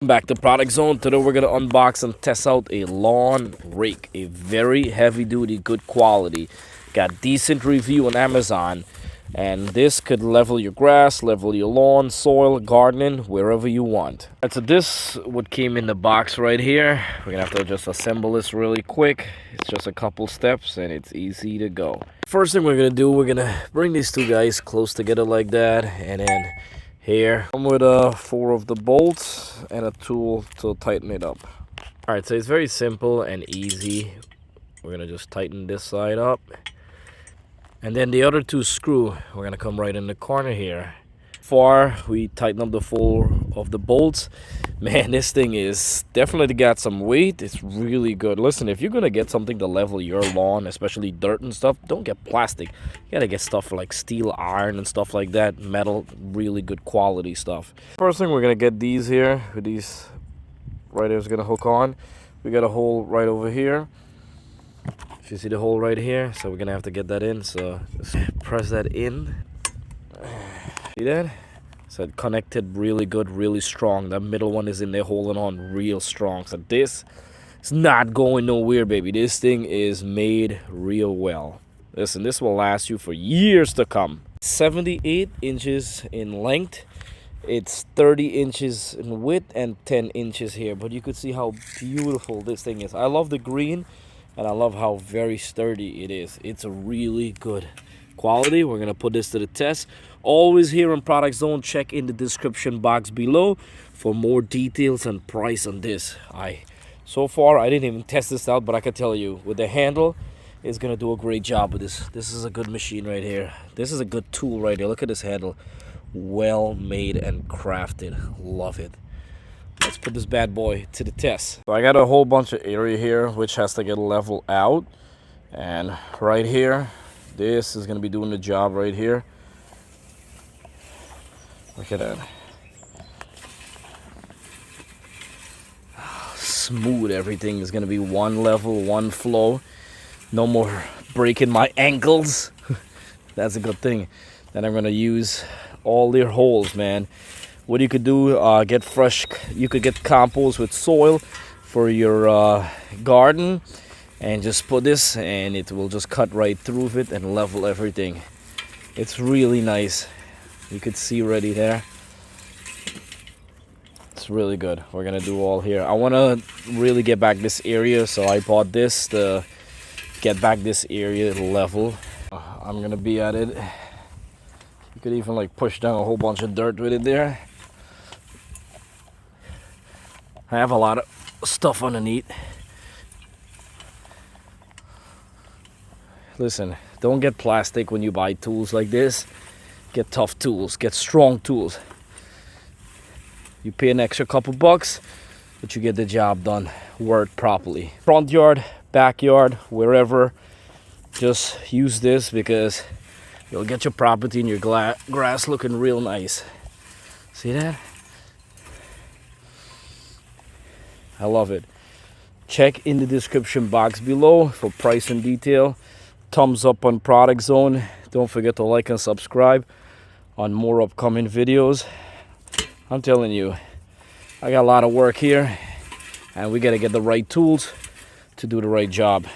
Back to Product Zone. Today we're gonna unbox and test out a lawn rake, a very heavy duty, good quality, got decent review on Amazon, and this could level your grass, level your lawn, soil, gardening, wherever you want. And so this what came in the box right here. We're gonna have to just assemble this really quick. It's just a couple steps and it's easy to go. First thing we're gonna do, we're gonna bring these two guys close together like that, and then here come with 4 of the bolts and a tool to tighten it up. All right, so it's very simple and easy. We're gonna just tighten this side up, and then the other 2 screw, we're gonna come right in the corner here. We tighten up the 4 of the bolts. Man, this thing is definitely got some weight. It's really good. Listen, if you're gonna get something to level your lawn, especially dirt and stuff, don't get plastic. You gotta get stuff like steel, iron and stuff like that, metal, really good quality stuff. First thing, we're gonna get these here with these right here is gonna hook on. We got a hole right over here. If you see the hole right here, so we're gonna have to get that in. So just press that in. See that? So it connected really good, really strong. That middle one is in there holding on real strong. So this is not going nowhere, baby. This thing is made real well. Listen, this will last you for years to come. 78 inches in length. It's 30 inches in width and 10 inches here. But you could see how beautiful this thing is. I love the green and I love how very sturdy it is. It's a really good quality. We're gonna put this to the test. Always here on Product Zone, check in the description box below for more details and price on this. So far I didn't even test this out, but I can tell you with the handle, it's gonna do a great job with this. This is a good machine right here. This is a good tool right here. Look at this handle, well made and crafted. Love it. Let's put this bad boy to the test. So I got a whole bunch of area here which has to get leveled out, and right here, this is gonna be doing the job right here. Look at that. Smooth, everything is gonna be one level, one flow. No more breaking my ankles. That's a good thing. Then I'm gonna use all their holes, man. What you could do, get fresh, you could get compost with soil for your garden, and just put this and it will just cut right through it and level everything. It's really nice. You could see already there. It's really good. We're gonna do all here. I want to really get back this area, so I bought this to get back this area level. I'm gonna be at it. You could even like push down a whole bunch of dirt with it there. I have a lot of stuff underneath. Listen, don't get plastic when you buy tools like this. Get tough tools, get strong tools. You pay an extra couple bucks, but you get the job done, work properly. Front yard, backyard, wherever, just use this because you'll get your property and your grass looking real nice. See that? I love it. Check in the description box below for price and detail. Thumbs up on Product Zone. Don't forget to like and subscribe on more upcoming videos. I'm telling you, I got a lot of work here and we got to get the right tools to do the right job.